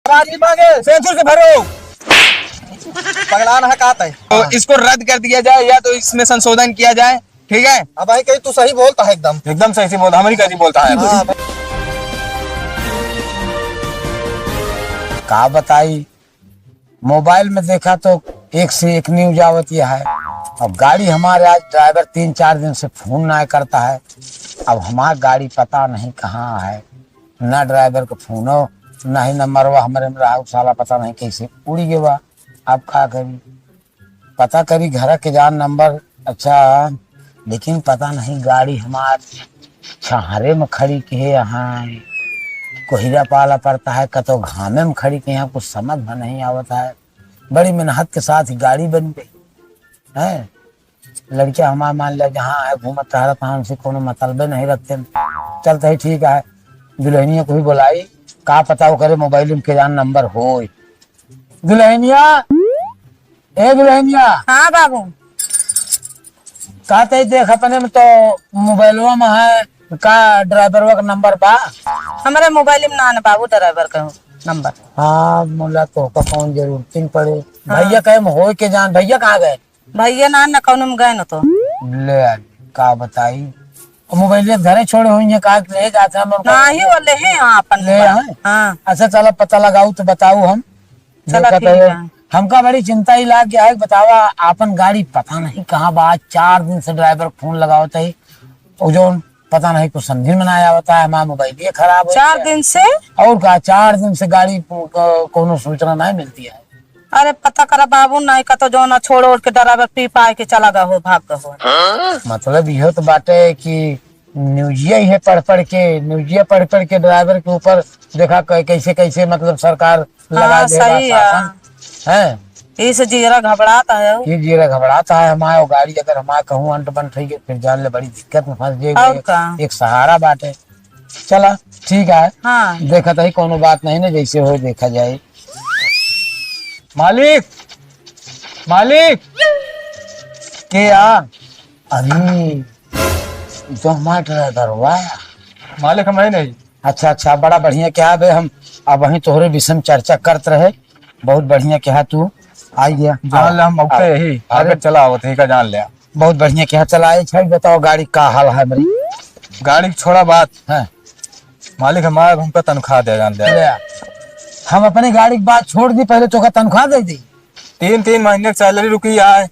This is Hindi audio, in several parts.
मांगे सेंसर से भरो पगलान हकात है। तो इसको रद्द कर दिया जाए या तो इसमें संशोधन किया जाए। ठीक है। अब भाई कहीं तू सही बोलता है एकदम एकदम सही से बोलता, हमारी कैसी बोलता है। हाँ, का बताई, मोबाइल में देखा तो एक से एक न्यूज आवत यह है। अब गाड़ी हमारे आज ड्राइवर 3-4 दिन से फोन ना करता है। अब हमारी गाड़ी पता नहीं कहाँ है, ना ड्राइवर को फोन हो ना ही नंबरवा हमारे में रहा, साला पता नहीं कैसे उड़ी गया। अब क्या करी, पता करी घर के जान नंबर अच्छा, लेकिन पता नहीं गाड़ी हमारे छहारे में खड़ी के है, यहाँ कोहिरा पाला पड़ता है, कतो घामे में खड़ी के, यहाँ कुछ समझ में नहीं आवता है। बड़ी मेहनत के साथ ही गाड़ी बन गई है। लड़कियां हमारा मान लिया जहाँ है घूमत टहरत, हमसे कोनो मतलब नहीं रखते। चलते ही ठीक है, दुल्हनिया को भी बुलाई, का पता वो करे मोबाइल में के जान नंबर हो। दुल्हनिया, ए दुल्हनिया। हाँ बाबू। कहते देख अपने में तो मोबाइलवा में है का ड्राइवरवा का नंबर बा? हमारे मोबाइल में ना है बाबू ड्राइवर का नंबर। हाँ मोला तो का कौन जरूरत पड़े। हाँ। भैया कहे हो के जान, भैया कहाँ गए? भैया ना कौन में गए न तो ले का बताई, मोबाइल घरे छोड़े हुई का ले जाते हम नहीं वाले हैं यहाँ अपन ले आए। हाँ। अच्छा चलो पता लगाऊ तो बताऊ हम। हमका बड़ी चिंता ही लाग गया है, बतावा आपन गाड़ी पता नहीं कहाँ बा। 4 दिन से ड्राइवर फोन लगावता है, जो पता नहीं कुछ समझ में ना आवता है। हमारा मोबाइल ये खराब 4 दिन से और का 4 दिन से गाड़ी कोनो सूचना नहीं मिलती है। अरे पता करा बाबू, नहीं का तो जो ना छोड़ ओढ़ के ड्राइवर पी पाए के चला गया हो, भाग गया हो। मतलब यह तो बात है कि न्यूजिया ही पढ़ पढ़ के ड्राइवर के ऊपर देखा कैसे कैसे मतलब सरकार लगा दे है। इस जीरा घबराता है, ये जीरा घबराता है। हमारे गाड़ी अगर हमारे कहूँ अंट बंट रही है फिर जान ले बड़ी दिक्कत में फंस जाएगी। एक सहारा बात है। चला ठीक है। हाँ। देखा था कोनो बात नहीं ना, जैसे हो देखा जाए। मालिक मालिक के अरे तो हमारा ड्राइवर हुआ मालिक हमें नहीं। अच्छा बड़ा बढ़िया। क्या है हम अब वही तोहरे विषय में चर्चा करते रहे। बहुत बढ़िया। क्या तू आई गया जान ले, हम औते ही आगे चला आवत ही का जान लिया। बहुत बढ़िया। क्या चला आई छै, बताओ गाड़ी का हाल है मेरी? गाड़ी छोड़ा बात है मालिक, हमारा हमका तनख्वाह दे जान लिया। हम अपनी गाड़ी की बात छोड़ दी, पहले तो का तनख्वाह दे दी। 3 महीने की सैलरी रुकी है।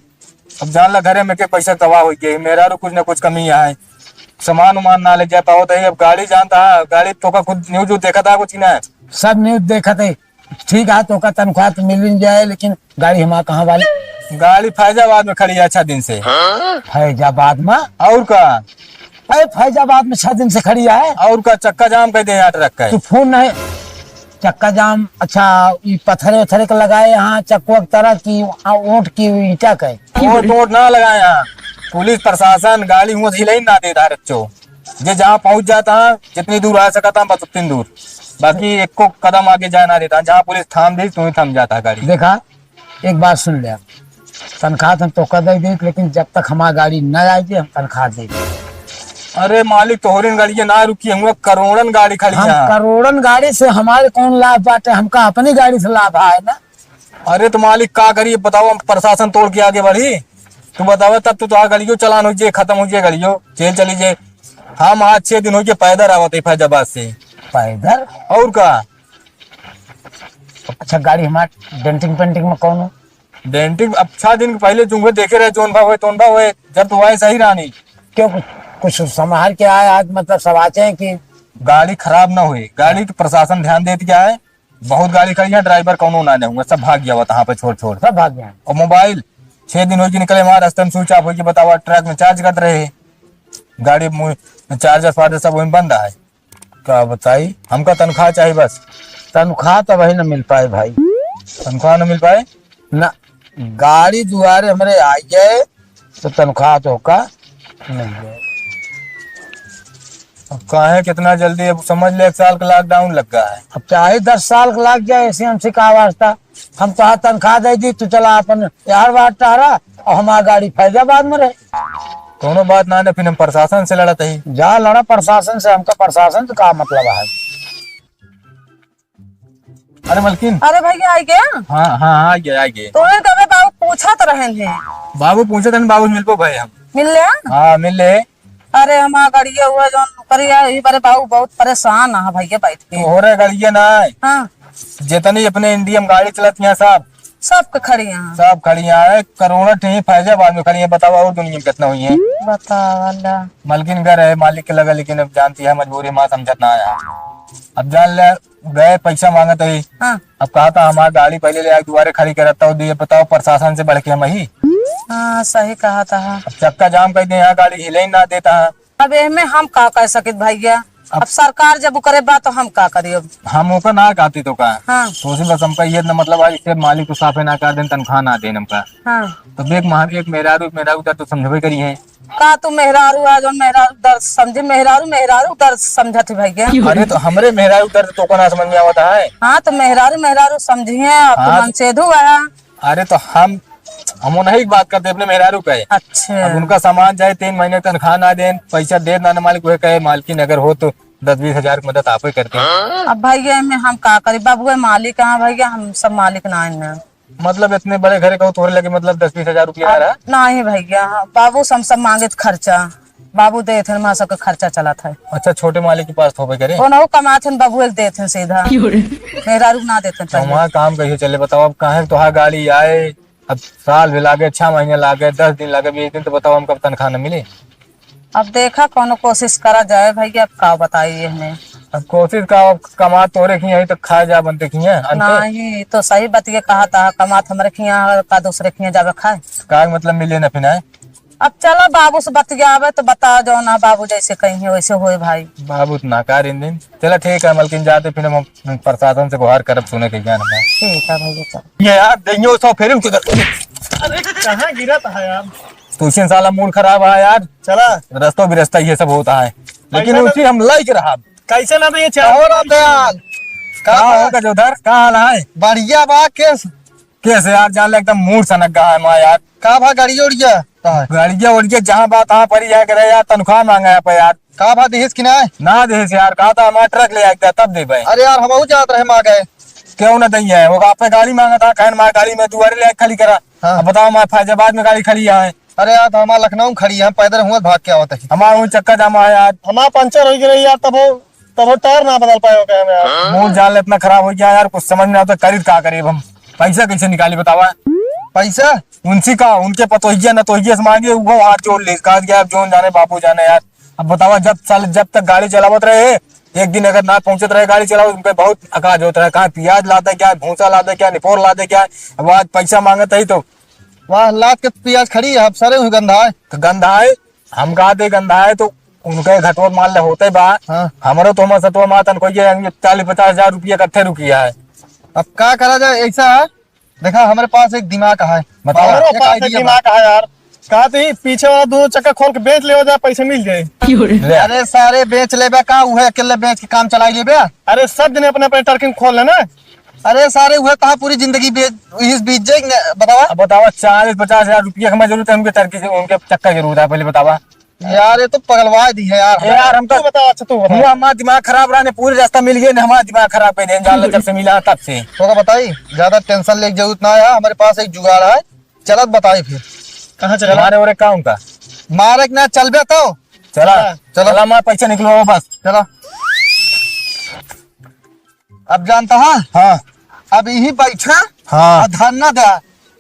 अब जान ला घरे में के पैसा तबाह हो गई, मेरा कुछ न कुछ कमी है। सामान उमान ना ले जा पाओ तो अब गाड़ी जानता है, गाड़ी तो का खुद न्यूज देखा था कुछ ना, सब न्यूज देखा थे। ठीक है तो का तनख्वाह तो मिल जाए, लेकिन गाड़ी हमारा कहाँ वाली? गाड़ी फैजाबाद में खड़ी है 6 दिन से। फैजाबाद में? और का फैजाबाद में 6 दिन से खड़ी है। और का चक्का जाम कर दे ट्रक का। तू फोन नहीं चक्का जाम? अच्छा पत्थरे वत्थरे का लगाए यहाँ चक्कुआ तरह की ओट की ईटा का ओट ना लगाए यहाँ। पुलिस प्रशासन गाड़ी हुआ हिलाई ना दे रहा। जे जहाँ पहुंच जाता है जितनी दूर आ सकता बस उतनी दूर, बाकी एक को कदम आगे जा ना देता। जहाँ पुलिस थाम दी तू ही थम जाता है गाड़ी। देखा एक बात सुन ले, तनख्वाह हम तो कर दे, लेकिन जब तक हमारी गाड़ी न आएगी हम तनख्वाह दे। अरे मालिक तोहरीन गाड़ी ना रुकी है, करोड़न गाड़ी खड़ी है। करोड़न गाड़ी से हमारे कौन लाभ बाटे? हमका अपनी गाड़ी से लाभ है ना। अरे तो मालिक का करिए बताओ, हम प्रशासन तोड़ के आगे बढ़ी तू बताओ, तब तो गलियों चलान हो जाए, खत्म हो जाए गलियों, जेल चली जाए। हम आज 6 दिन हो गए पैदल आवत फैजाबाद से। पैदल? और का? अच्छा गाड़ी हमारे डेंटिंग पेंटिंग में कौन हो? डेंटिंग अब 6 दिन पहले तुम देखे रहे, जोन भाव है जब तो वह सही रानी। क्यों कुछ संभाल के आए आज? मतलब सब आते हैं कि गाड़ी खराब ना हुई। गाड़ी प्रशासन ध्यान देती क्या है, बहुत गाड़ी खड़ी है, ड्राइवर कौन ना देंगे, सब भाग गया वहाँ पे छोड़ सब भाग गया। और मोबाइल 6 दिन हो गए निकले वहां रास्ते में स्विच ऑफ हो गया। बताओ ट्रक में चार्ज कर रहे, गाड़ी चार्जर फार्जर सब वही बंद है। क्या बताई? हमका तनख्वाह चाहिए बस। तनख्वाह तो वही न मिल पाए भाई। तनख्वाह न मिल पाए ना, गाड़ी दुआरे हमारे आ जाए तो तनख्वाह तो का नहीं जाए। अब कहे कितना जल्दी, अब समझ ले 1 साल का लॉकडाउन लग गया है। अब चाहे 10 साल का लग जाए, ऐसे हमसे का वास्ता। हम तो तनख्वाह दे दी, तू चला अपन यार बात रहा और हमारी गाड़ी फैजाबाद में रहे। दोनों बात ना, फिर हम प्रशासन से लड़ते ही जा लड़ा प्रशासन से। हमका प्रशासन से का मतलब है? अरे मलकिन, अरे भैया आई गया हाँ हाँ हाँ, आ गए आ गए। तुम्हें कभी बाबू पूछा तो रहे थे बाबू पूछे थे बाबू मिल पो भाई हम। मिल लिया। हाँ मिल ले। अरे हमारा गड़िया हुआ जो करिया ये बारे बाबू बहुत परेशान है भैया बैठ के। तो हो रहे गड़िया ना हाँ जितनी अपने इंडिया में गाड़ी चलती है सब खड़ी यहाँ। सब खड़ी है। करोड़ों ठीक फैजाबाद में खड़ी है। बताओ और दुनिया में कितना हुई है। बताओ मलकिन घर है मालिक के लगा, लेकिन अब जानती है मजबूरी माँ समझत ना आया। अब जान ले गए पैसा मांगा तो ही। हाँ अब कहा था हमारी गाड़ी पहले ले आके दोबारा खड़ी करता हूँ। बताओ प्रशासन से बढ़ के हम ही। हाँ सही कहा था। अब चक्का जाम कर दे, यहाँ गाड़ी हिले ही ना देता है। अब इसमें हम का कह सके भैया। अब सरकार जब करे बात तो हम का करिए। हम ओका ना कहती तो का हाँ तो उसी बस हमका ये न मतलब आज इससे मालिक को साफे ना कर दें, तनख्वाह ना दें हमका। हाँ तो एक मेहरारू उधर तो समझबे करी है। का तू मेहरारू है जो मेहरारू दर्द समझे। मेहरारू मेहरारू दर्द समझत भैया। अरे तो हमरे मेहरारू दर्द तो को ना समझ में आवता है। हाँ तो मेहरारू मेहरारू समझिए। अब हाँ। मन सेधु आया। अरे तो हम नहीं बात करते अपने मेहरारू का। अच्छा अब उनका सामान जाए 3 महीने तनख्वाह ना दें, पैसा दे ना मालिक वह कहे मालकिन अगर हो तो 10-20 हजार की मदद आप ही करते हैं। अब भैया में हम का करी। बाबू मालिक है भैया, हम सब मालिक ना है। मतलब इतने बड़े घर कहो तोड़े लगे मतलब 10-20 हजार रुपया आ रहा है। नहीं भैया बाबू सब मांगे खर्चा बाबू दे थे। वहाँ सबका खर्चा चला था। अच्छा छोटे मालिक के पास थोपे करे वो ना कमा थे बाबू दे थे सीधा। मेहरारू ना देते तो वहाँ काम कैसे चले बताओ। अब कहे तो हाँ गाड़ी आए, अब साल भी लागे, 6 महीने लागे, 10 दिन लागे, 20 दिन, तो बताओ हम कब तनख्वाह न मिले। अब देखा कौन कोशिश करा जाए भैया। अब का बताइए हमें। अब कोशिश का कमा तो रखी है तो खा जा बनते की है। नहीं तो सही बतिए कहा था कमात हम रखिया का दूसरे खिया जावे खाए का मतलब मिले न फिर। अब चलो बाबू से बतियावे तो बता जो ना बाबू जैसे कहीं वैसे होए भाई। बाबू तो नाकार इन दिन। चलो ठीक है मलकिन जाते फिर हम प्रशासन से गुहार करब सुने के ज्ञान में। ठीक है भैया चलो। ये यार देंगे सौ फेर अरे कहाँ गिरा था यार। तुलसी साला मूड खराब है यार। चला रस्तों भी रास्ता ये सब होता है, लेकिन उसी हम लाइक रहा। कैसे ना ये चाहो राम दयाल। कहा होगा जो उधर कहा हाल है। बढ़िया बा केस कैसे यार जान ले एकदम मूड सनक गया है माँ यार। का भा गाड़ी उड़िया गाड़िया उड़िया जहाँ बात वहाँ पर ही करे यार। तनख्वाह मांगा है पर यार का भा दिहिस कि ना। ना दे यार। कहा था हमारा ट्रक ले आया तब दे भाई। अरे यार हम जात रहे माँ गए क्यों ना दही है वो आपने गाड़ी मांगा था। कहन हमारी गाड़ी में दुआरे ले खाली करा। हाँ। अब बताओ हमारे फैजाबाद में गाड़ी खड़ी है। अरे यार तो हमारा लखनऊ खड़ी है, हम पैदल हुआ भाग के आवत है। हमारा वही चक्का जामा है यार। हमारा पंचर हो गई यार। तब वो टायर ना बदल पाए हो यार। मूड जान ले इतना खराब हो गया यार। कुछ समझ नहीं आता करीब क्या करीब हम पैसा कैसे निकाली बतावा। पैसा उनसी का उनके पतोहिया न तो से मांगे वो हाथ जोड़ ले कहा गया अब जोन जाने बापू जाने यार। अब बतावा जब तक गाड़ी चलावत रहे एक दिन अगर ना पहुंचत रहे गाड़ी चलाओ उनके बहुत अकाज होता है। कहाँ प्याज लादे क्या, भूसा लादे क्या, निपोर लादे क्या। अब आज पैसा मांगत ही तो वहाँ लाद के प्याज खड़ी है। अब सारे हुए गंधा है तो गंधा है। हम कहते गंधा है तो उनके घटोर मान ले होते बा। हाँ। हमारो तो हम सतवा मातन को 40-50 हजार रुपया इकट्ठे रुकिया है। अब क्या करा जाए। ऐसा है देखा हमारे पास एक दिमाग है। बताओ। हमारे पास एक दिमाग है यार। कहा थी पीछे वाला दोनों चक्का खोल के बेच ले जाए पैसे मिल जाए। ले। अरे सारे बेच ले का हुए अकेले बेच के काम चला ले। अरे सब दिन अपने अपने टर्किंग खोल लेना। अरे सारे हुए कहा पूरी जिंदगी बीत जाए। बतावा अब बतावा 40-50 हजार रुपया हमें जरूरत है। उनके टर्की से उनके चक्कर जरूरत है। पहले बतावा यार ये तो पगलवा दी है यार। यार हम तो बताओ। अच्छा तू बता। हमारा दिमाग खराब रहा पूरे रास्ता मिल गए हमारा दिमाग खराब कर दे जान जब से मिला तब से। तो बताई ज्यादा टेंशन लेके जरूरत ना है। हमारे पास एक जुगाड़ है। चलत बताई फिर कहाँ चला। हमारे और काम का मारे ना चलबे तो चला चला। चला हमारा पैसा निकलो बस चला। अब जानता है हाँ अब यही बैठा हाँ धरना दे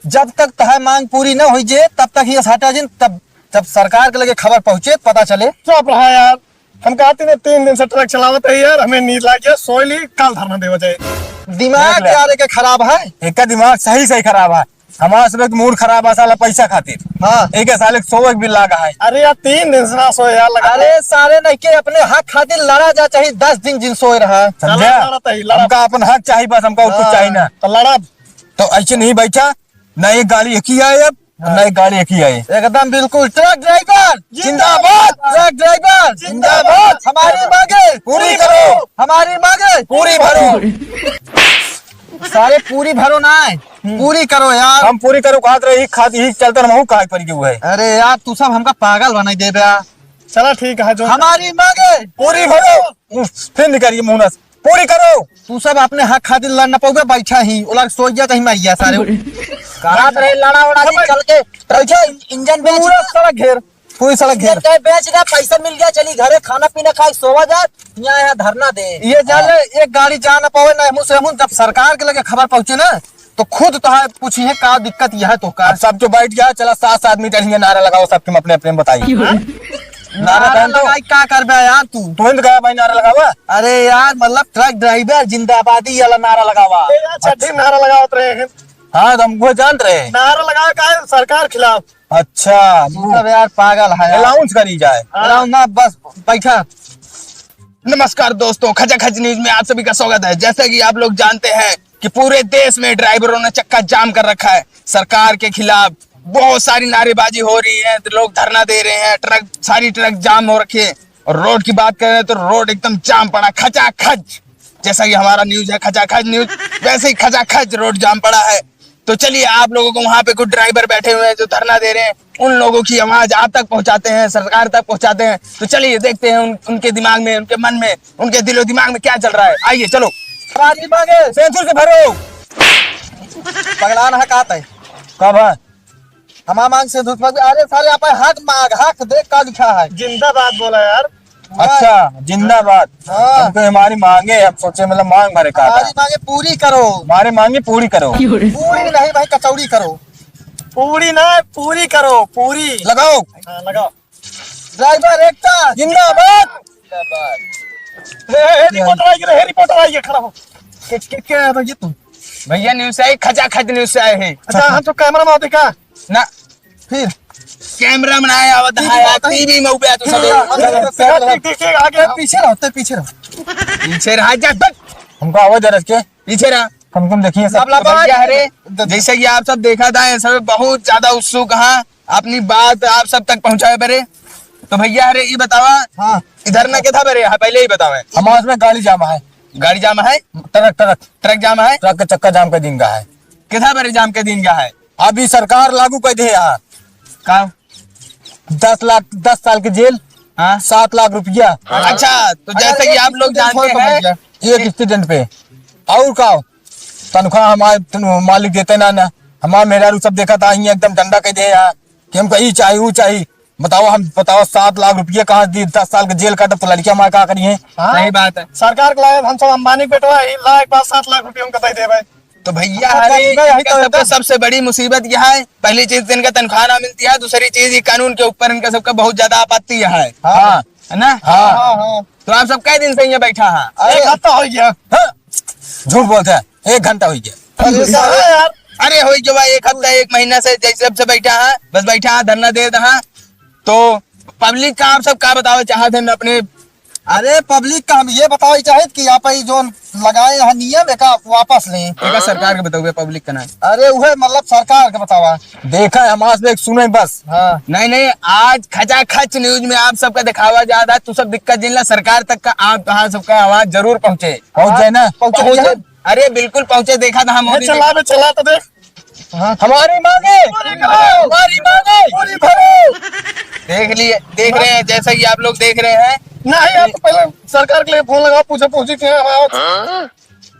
जब तक तह मांग पूरी न हो जाए तब तक ये हटा जिन। तब जब सरकार के लगे खबर पहुंचे पता चले। चुप रहा यार। हम कहते हैं 3 दिन से ट्रक चलावत है यार। हमें नींद लाग गया सोई कल धरना देवा जाए। दिमाग देख ले। यार एक खराब है। एक का दिमाग सही खराब है। हमारा सब मूड खराब है साला पैसा खातिर। हाँ एक साल 100 बिल लागा है। अरे यार 3 दिन से ना सोए यार लगा। अरे सारे नहीं के अपने हक खातिर लड़ा जा चाहिए। 10 दिन जिन सोए रहा। समझा लड़ा। हमका अपन हक चाहिए बस। हमका और कुछ चाहिए ना। तो लड़ा। तो ऐसे नहीं बैठा न एक गाड़ी एक ही आए अब न एक गाड़ी एक ही आए। एकदम बिल्कुल। ट्रक ड्राइवर जिंदाबाद। ट्रक ड्राइवर जिंदाबाद। हमारी मांगे पूरी करो। हमारी मांगे पूरी भरो। सारे पूरी भरो ना है पूरी करो यार। हम पूरी करो खात रहे खाती ही चलते रहूं काहे पर हुआ है। अरे यार तू सब हमका पागल बनाई दे बे। चला ठीक है जो हमारी मांगे पूरी भरो। फिर निकालिए मुंह पूरी करो। तू सब अपने हक खातिर लड़ न पाओगे, बैठा ही उलग सोच गया कहीं मैया सारे रात रहे लड़ा उड़ा के चल के रखा इंजन बेच पूरा सड़क घेर, पूरी सड़क घेर। इंजन बेच ना, पैसा मिल गया, चली घरे खाना पीना खाए सोवा जा, यहाँ धरना दे। ये जान ले, एक गाड़ी जा न पावे ना मुँह से मुँह। जब सरकार के लगे खबर पहुंचे ना तो खुद तो पूछी है का दिक्कत यह है तो का। अब सब जो बैठ गया, चला 7-7 मीटर ही नारा लगाओ सबके अपने अपने बताइए। नारा कहन तो लगाई का कर बे यार तू। तुरंत गया भाई नारा लगावा। अरे यार मतलब ट्रक ड्राइवर जिंदाबादी वाला नारा लगावा। छठी नारा लगावत रहे हैं, हाँ तो हमको जान रहे। नारा लगा का है सरकार खिलाफ। अच्छा सब यार पागल है यार। अलाउंस करी जाए। अलाउंस ना, बस बैठा। नमस्कार दोस्तों, खचा खच न्यूज में आप सभी का स्वागत है। जैसा कि आप लोग जानते हैं कि पूरे देश में ड्राइवरों ने चक्का जाम कर रखा है। सरकार के खिलाफ बहुत सारी नारेबाजी हो रही है, तो लोग धरना दे रहे हैं, सारी ट्रक जाम हो रखी है। और रोड की बात करें तो रोड एकदम जाम पड़ा, खचा खच। जैसा कि हमारा न्यूज है खचा खच न्यूज, वैसे ही खचा खच रोड जाम पड़ा है। तो चलिए आप लोगों को, वहां पे कुछ ड्राइवर बैठे हुए हैं जो धरना दे रहे हैं, उन लोगों की आवाज आप तक पहुंचाते हैं, सरकार तक पहुंचाते हैं। तो चलिए देखते हैं उनके दिमाग में, उनके मन में, उनके दिलो दिमाग में क्या चल रहा है। आइए चलो। राजी मांगे सेंसुर से भरो। पगलान है का तय कब है? हमा मांग से दूध मांग। अरे साले आप हक मांग, हक देख का लिखा है। जिंदाबाद बोला यार। अच्छा जिंदाबाद। हाँ। हमको हमारी मांगे, हम सोचे मतलब मांग भरे का हमारी मांगे पूरी करो। हमारे मांगे पूरी करो। पूरी नहीं भाई, कचौड़ी करो। पूरी ना, पूरी करो, पूरी लगाओ। हाँ, लगाओ। ड्राइवर एकता जिंदाबाद। रिपोर्टर आइए, रिपोर्टर आइए, खड़ा हो। क्या है भाई तू? भैया न्यूज से आए, खचा खच न्यूज से आए हैं अच्छा हम तो कैमरा में देखा ना। फिर कैमरा बनाया बताया, टीवी में उबे तो सब ठीक आगे पीछे रहो, पीछे रहो। पीछे रहा जा, बस हमको आवाज रख के पीछे रहा। कम देखिए सब। तो भैया अरे जैसे कि आप सब देखा था, ये सब बहुत ज्यादा उत्सुक हाँ अपनी बात आप सब तक पहुंचाए बरे। तो भैया अरे ये बतावा, हाँ इधर ना क्या था बरे, हाँ पहले ही बतावा। हमारे में गाड़ी जाम है, गाड़ी जाम है, ट्रक जाम है, ट्रक का चक्का जाम का दिन का है। कितना बरे जाम के दिन का है? अभी सरकार लागू कर दे यहाँ का 10 साल की जेल, हाँ 7 लाख रुपया अच्छा। तो जैसे कि आप लोग जानते हैं, एक स्टूडेंट पे। और का तनख्वाह हमारे मालिक देते ना हमारे मेहरारू सब देखा था एकदम डंडा कह दे यहाँ कि हमको ये चाहिए वो चाहिए। बताओ 7 लाख रुपया कहाँ दी, 10 साल का जेल काटे तो लड़कियां हमारे क्या करिए। सही बात है। सरकार के लायक हम सब अंबानी बेटवा लायक 5-7 लाख रुपये उनका दे भाई। तो भैया अरे इनका सबका सबसे बड़ी मुसीबत यह है, पहली चीज इनका तनख्वाह ना मिलती है, दूसरी चीज ये कानून के ऊपर इनका सबका बहुत ज्यादा आपत्ति है हाँ है ना। हाँ तो आप सब कई दिन से यहाँ बैठा है? एक हफ्ता हो गया। हाँ। झूठ बोलते हैं, 1 घंटा हो गया। अरे यार अरे हो जो भाई 1 हफ्ता 1 महीना से जैसे सबसे बैठा है, बस बैठा है धरना दे रहा। तो पब्लिक का आप सब क्या बताओ चाहते हैं अपने? अरे पब्लिक का हम ये बताओ चाहे कि आप जो लगाए हैं नियम है का वापस लें। एक सरकार के बताओगे पब्लिक का नाम? अरे वह मतलब सरकार का बतावा। देखा है हमारे से, एक सुने बस। हाँ नहीं आज खचा खच न्यूज में आप सबका दिखावा ज्यादा है, तू सब दिक्कत जिनला सरकार तक का आप कहा सबका आवाज जरूर पहुंचे। पहुंच जाए ना। पहुंचे, अरे बिल्कुल पहुंचे। देखा था हम मोदी चला चला तो देख। हमारी मांगे हमारी मांगे देख लिए, देख रहे हैं जैसा कि आप लोग देख रहे हैं। नहीं यार, तो पहले सरकार के लिए फोन लगा, पूछी थी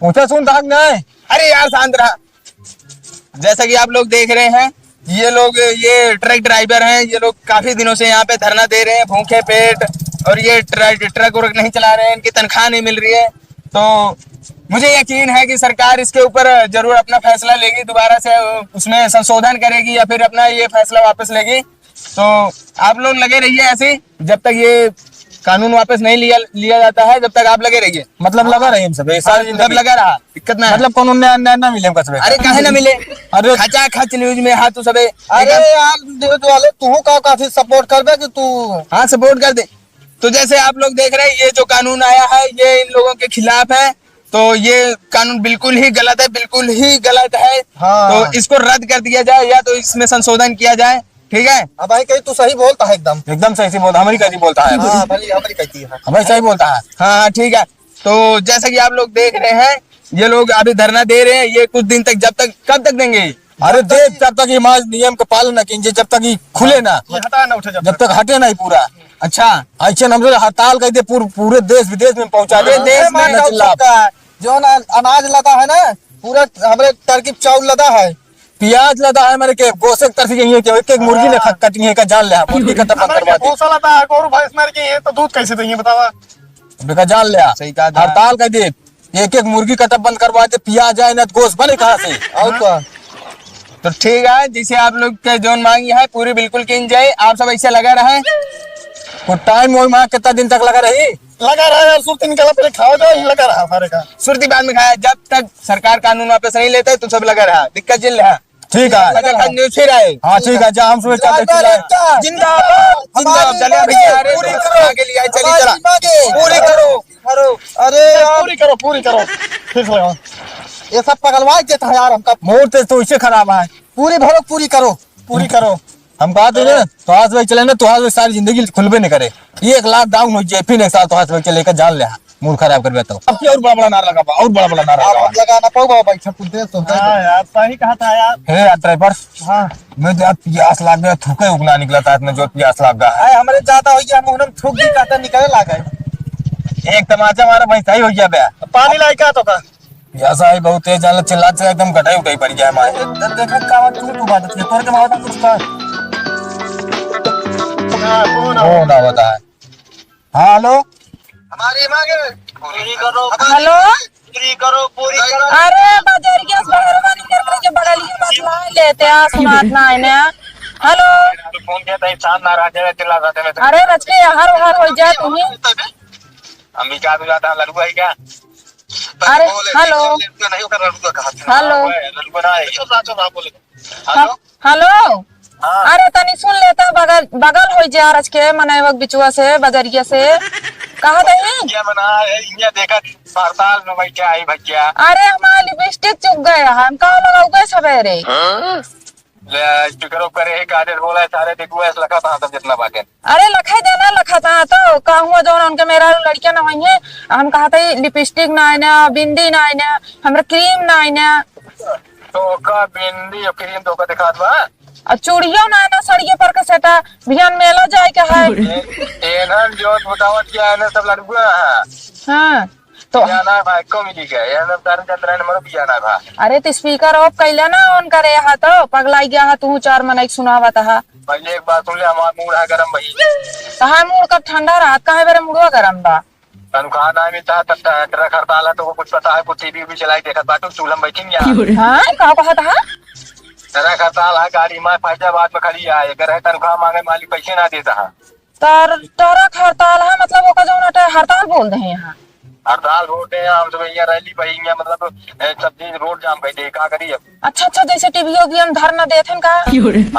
पूछा सुन तक नहीं। अरे यार शांत रहा। जैसा कि आप लोग देख रहे हैं, ये लोग ये ट्रक ड्राइवर हैं, ये लोग काफी दिनों से यहाँ पे धरना दे रहे हैं भूखे पेट, और ये ट्रक वर्क नहीं चला रहे हैं, इनकी तनख्वाह नहीं मिल रही है। तो मुझे यकीन है कि सरकार इसके ऊपर जरूर अपना फैसला लेगी, दोबारा से उसमें संशोधन करेगी या फिर अपना ये फैसला वापस लेगी। तो आप लोग लगे रहिए ऐसे, जब तक ये कानून वापस नहीं लिया जाता है, जब तक आप लगे रहिए। मतलब लगा रहे हम सब जब लगा रहा दिक्कत ना है। मतलब कानून ना मिले हमको सब। अरे काहे ना मिले? अरे खचा खच न्यूज में हाथ सबे। अरे यार न्यूज वाले तू का काफी सपोर्ट करबे कि तू। हाँ सपोर्ट कर दे। तो जैसे आप लोग देख रहे हैं, ये जो कानून आया है ये इन लोगों के खिलाफ है। तो ये कानून बिल्कुल ही गलत है, बिल्कुल ही गलत है। हाँ। तो इसको रद्द कर दिया जाए या तो इसमें संशोधन किया जाए, ठीक है। अब भाई कहीं तू सही बोलता है एकदम सही बोलता, हमारी कैसी बोलता है, हाँ भली हमारी कहती है। हमारी सही बोलता है। हाँ ठीक है। तो जैसा कि आप लोग देख रहे हैं, ये लोग अभी धरना दे रहे हैं, ये कुछ दिन तक, कब तक देंगे? अरे देख जब तक ये नियम का पालन न कीजिए, जब तक ये खुले ना, ये हटा ना उठे जब तक हटे नहीं पूरा, अच्छा, ऐसे हमसे हड़ताल कर दे, पूरे देश विदेश में पहुंचा दे, देश में न चिल्ला। जो ना अनाज लदा है ना, पूरा हमारे तरकीब चावल लदा है, प्याज लदा है मेरे के गोशे तरफ ये के एक एक मुर्गी ने कटनी है का जान ले, मुर्गी का तब हमारे करवा के भूसा लाता है, गोरू भैंस मर गई है तो दूध कैसे देंगे बतावा। दे का जान ले। सही कहा था। हड़ताल कर दे, एक एक मुर्गी का तब बंद करवा दे, प्याज आए ना तो गोश्त बने कहाँ से। और क्या तो ठीक है, जिसे आप लोग के जोन मांगी है पूरी बिल्कुल किन जाए। आप सब ऐसे लगा रहे। कुछ टाइम वही माँ कितना दिन तक लगा रही। लगा रहा है यार, सुरती निकाला पहले खाओ जाओ, लगा रहा सारे का। सुरती बाद में खाया, जब तक सरकार कानून वापस नहीं लेते तो सब लगा रहा, दिक्कत जिल रहा। ठीक है, न्यूज फिर आए। हाँ ठीक है, जा हम सुबह चलते जिंदाबाद जिंदाबाद। चलिए भैया, अरे पूरी दोस्त करो। आगे लिए आए, चलिए हमारी चला मांगे पूरी करो। अरे यार, पूरी करो फिर लगाओ। ये सब पगलवा देता है यार हमका। मूड तो इससे खराब है। पूरी भरो, पूरी करो। पूरी करो, हम कहा थे ना तो आज वही चले ना, तो आज वही सारी जिंदगी खुलबे नहीं करे। 1 लाख डाउन हो जाए, फिर एक साल तो आज वही चले का जान ले, मूड खराब कर देता हूँ। अब की और बड़ा बड़ा नारा लगा, और बड़ा बड़ा नारा आप लगा। मत लगाना पाओ भाई, सब कुछ दे तो हाँ यार, सही कहा था यार। हे यार ड्राइवर, हाँ मैं तो यार प्यास लाग गया, थूके उगना निकला था इतना जो प्यास लाग गया है। हमारे ज्यादा हो गया, हम थूक दी काटा निकले लागे। एक तमाचा मारा भाई सही हो गया बे। पानी लाई का तो का। ऐसा ही बहुत तेज जान चिल्ला से एकदम गटाई उठाई पड़ गया हमारे। देखो का तू बात है, तोरे के मावता कुछ का हाँ, कौन है? हो ना होता है। हाँ हेलो, हमारी मांगे पूरी करो, हेलो, पूरी करो, पूरी करो। अरे बजरिया से मेहरबानी कर के बगलिया बतला लेते आ, सुनात ना है ना। हेलो, फोन किया था इंसान नाराज है, चिल्ला रहा था। अरे रच के हर हर हो जाए तुम्हें। हम भी क्या जाता है लड़ुआ है क्या? अरे हेलो हेलो हेलो, अरे तनी सुन लेता, बगल बगल हो जा रच के मने वक्त बिचुआ से बजरिया से कहा दही। क्या बना है ये देखा हड़ताल में भाई क्या आई भैया। अरे हमारा लिपस्टिक चुक गया, हम कहाँ लगाऊ गए सवेरे। स्पीकर करे एक आदेश बोला है सारे देखो ऐसा लगा था तब जितना बात है। अरे लखा देना लखा था तो कहा हुआ जो उनके मेरा लड़कियां ना हुई है, हम कहा था लिपस्टिक ना है ना, बिंदी ना है ना, हमरा क्रीम ना है ना, तो का बिंदी और क्रीम तो का दिखा दवा। और चूड़ियों ना है ना, सड़िए पर का सेटा बिहान मेला जाए के है। एनन जो बतावत क्या है ना सब लड़ुआ है। हाँ तो जाना भाई को मिली गया ये ना तार चंद्र ने मरो भी जाना था। अरे तो स्पीकर ऑफ कैला ना ऑन करे हा, तो पगलाई गया हा तू, 4 मन सुनावा था। पहले एक बात सुन ले, हमारा मूड है गरम भाई। कहा मूड कब ठंडा रहा, कहा मेरे मुड़वा गरम बा। तनख्वाह ना मिलता तब ट्रक हड़ताल है तो वो कुछ पता है, कुछ टीवी भी चलाई देखा बाटू चूल्हा बैठी यहाँ। हाँ कहा कहा था ट्रक हड़ताल है, गाड़ी में फैजाबाद में खड़ी है, अगर है तनख्वाह मांगे मालिक पैसे ना देता है। ट्रक हड़ताल है, मतलब वो जो हड़ताल बोल रहे हैं यहाँ। हड़ताल रोड है हम सब यहाँ रैली भाई यहाँ मतलब सब्जी रोड जाम कर दे का करिए। अच्छा अच्छा, जैसे टीवी भी हम धरना देते हैं का।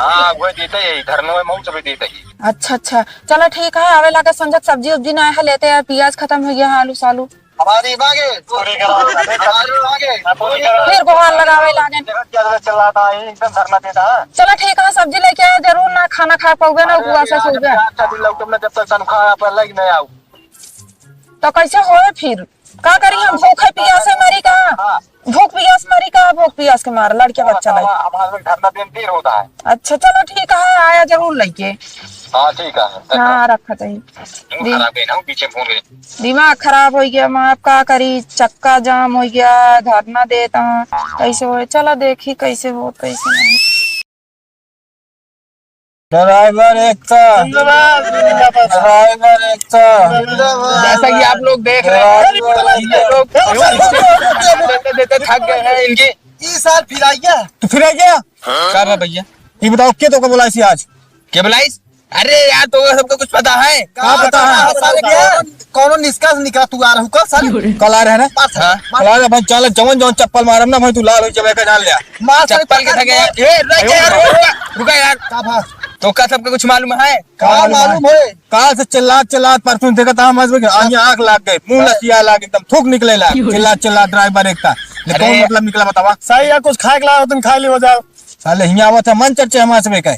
हाँ वो देते ही धरनो है मऊ सब देते ही। अच्छा अच्छा चलो ठीक है, आवे लाके संजक सब्जी उब्जी ना है लेते हैं, प्याज खत्म हो गया है, आलू सालू हमारी मांगे पूरी करो, हमारी मांगे पूरी करो। फिर गुहार लगावे लागे। चल रहा था एकदम धरना देता है। चलो ठीक है, सब्जी लेके आए जरूर ना, खाना खा पाओगे ना, उपवास से सो गए तुमने जब तक तनख्वाह पर लग नहीं आओ तो कैसे हो फिर का करी, हम भूखे प्यासे मरी का, भूख प्यास मरी का, भूख प्यास के मार लड़के बच्चा लाई। हमारे धरना दिन देर होता है। अच्छा चलो ठीक है, आया जरूर लेके। हाँ ठीक है। हाँ रखा चाहिए। खराब गई ना पीछे फोन गई। दिमाग खराब हो गया, मैं आप का करी, चक्का जाम हो गया, धरना देता हूँ कैसे हो। चलो देखी कैसे हो कैसे नहीं। ड्राइवर एक ड्राइवर एक जैसा कि आप लोग देख रहे हैं, ये लोग देते थक गए हैं इनकी। इस साल फिर आई गया, तो फिर आ गया क्या बा भैया, ये बताओ क्या तो बोला इसी आज क्या बुलाइस? अरे यार तो सबको कुछ पता है। कहाँ पता है? कौन निष्कास निकला तू आ रहा कल कल आ रहे हैं ना। हाँ। कल आ रहे भाई, चल जवन जवन चप्पल मारम ना भाई तू लाल हो जाए का जान लिया। चप्पल के थके यार, ए, रुका यार। तो क्या सबको कुछ मालूम है? मालूम है, काल से चिल्लात परसों देखा था हम आँख लाग गए, मुंह लसिया लाग एकदम थूक निकले लाग, चिल्लात ड्राइवर एक था। लेकिन कौन मतलब निकला बतावा? सही है, कुछ खाए के लाओ तुम खा ली हो जाओ। साले हिया आवत है मन चर्चे हमारे से का।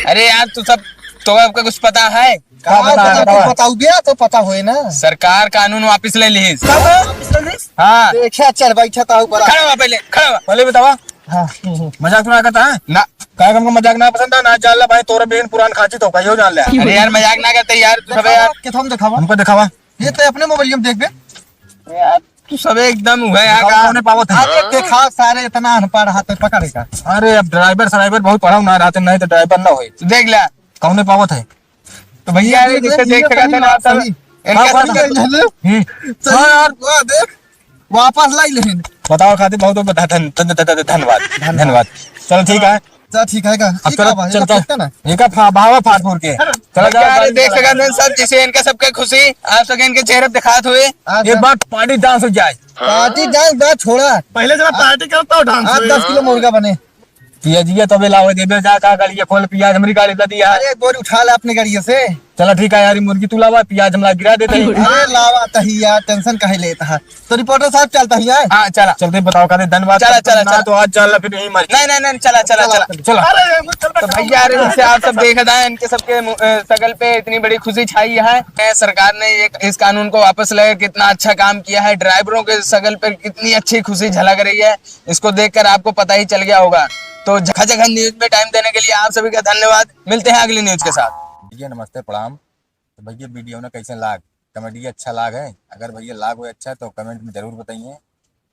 अरे यार तू सब तो आपका कुछ पता है? का बताओ बताऊ गया तो पता होए ना। सरकार कानून वापिस ले ली। हाँ देखा चल बैठा था ऊपर, खड़ा हुआ पहले, खड़ा हुआ पहले बतावा। हाँ मजाक सुना करता है ना। काय हमको मजाक ना पसंद है ना जान ले भाई तोरा बेन पुरान खाची तो कहियो जान ले अरे यार मजाक ना करते यार तू सबे यार के हम दिखावा हमको दिखावा ये तो अपने मोबाइल में देख बे यार तू सबे एकदम हुआ यार दिखावा, कौन पावत है अरे देखा सारे इतना अनपढ़ हाथ में पकड़ेगा अरे अब ड्राइवर बहुत पढ़ा ना रहते नहीं तो ड्राइवर ना होए तू देख ला कौन पावत है तो भैया यार जिससे देख सका था ना आप सब इनके हाँ, सब हाँ यार वाह देख वापस लाई लेकिन बताओ खातिर बहुत धन्यवाद धन्यवाद चलो ठीक है चल ठीक है का अब ठीक है भाई चल ये तो ना ये का भावा फाट फूर के चलो यार देख सका था सब जिसे इनके सबके खुशी आप सब इनके चेहरे पे दिखात हुए एक बार पार्टी डांस हो जाए पार्टी डांस बात छोड़ा पहले जब पार्टी करता हूँ डांस 8-10 किलो मुर्गा बने पियाजिया तबे लावे देबे जा का गाड़ी खोल पियाज हमारी गाड़ी ला दिया अरे बोरी उठा ले अपने गाड़ी से चलो ठीक है यार मुर्गी तू लावा पियाज हमला गिरा देते हैं अरे लावा तही यार टेंशन काहे लेता है तो रिपोर्टर साहब चलता ही है हाँ चला चलते बताओ खातिर धन्यवाद चला, चला, ना चला। तो आज चल फिर यही मर नहीं नहीं नहीं चला चला चला चलो अरे मुझे चल तो भैया यार जैसे आप सब देख रहे हैं इनके सबके शकल पे इतनी बड़ी खुशी छाई है सरकार ने ये इस कानून को वापस ले कितना अच्छा काम किया है ड्राइवरों के शकल पे कितनी अच्छी खुशी झलक रही है इसको देखकर आपको पता ही चल गया होगा तो झकाझक न्यूज में टाइम देने के लिए आप सभी का धन्यवाद मिलते हैं अगली न्यूज के साथ भैया नमस्ते प्रणाम तो भैया वीडियो ना कैसे लाग कमेडी अच्छा लाग है अगर भैया लाग हो अच्छा तो कमेंट में जरूर बताइए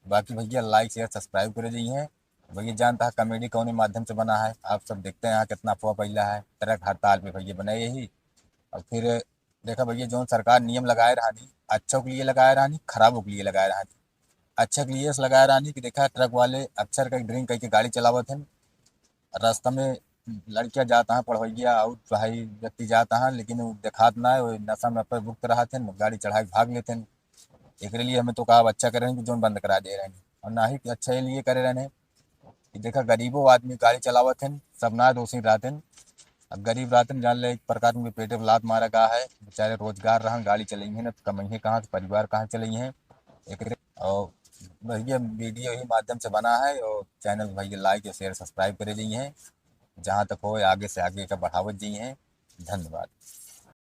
बाकी भैया लाइक शेयर सब्सक्राइब करे जाइए भैया जानता है कमेडी कौन माध्यम से बना है आप सब देखते हैं यहाँ कितना अफवाह फैला है ट्रक हड़ताल पे भैया बनाए यही और फिर देखा भैया जो सरकार नियम लगाए रहानी अच्छों के लिए लगाए रहानी खराबों के लिए लगाए रहानी अच्छा के लिए लगाए रहानी कि देखा ट्रक वाले अक्सर कई ड्रिंक करके गाड़ी चलावत हैं रास्ता में लड़कियां जाता है पढ़वैया और भाई व्यक्ति जाता है लेकिन वो देखात ना है वो नशा में पर भुगत रहा थे गाड़ी चढ़ा के भाग लेते हैं एक लिए हमें तो कहा अच्छा करें कि जोन बंद करा दे रहे हैं और ना ही कि अच्छा ये लिए करे रहे कि देखा गरीबों आदमी गाड़ी चलावत हैं सब ना दोषी रहते हैं अब गरीब रहते जान ले एक प्रकार में पेटे पर लात मारा गया है बेचारे रोजगार रहा गाड़ी चलेंगे ना तो कमाइए कहाँ से परिवार कहाँ चलेंगे एक और भैया वीडियो ही माध्यम से बना है और चैनल भैया लाइक और शेयर सब्सक्राइब करे जाइए जहाँ तक हो आगे से आगे का बढ़ावत जाइए धन्यवाद।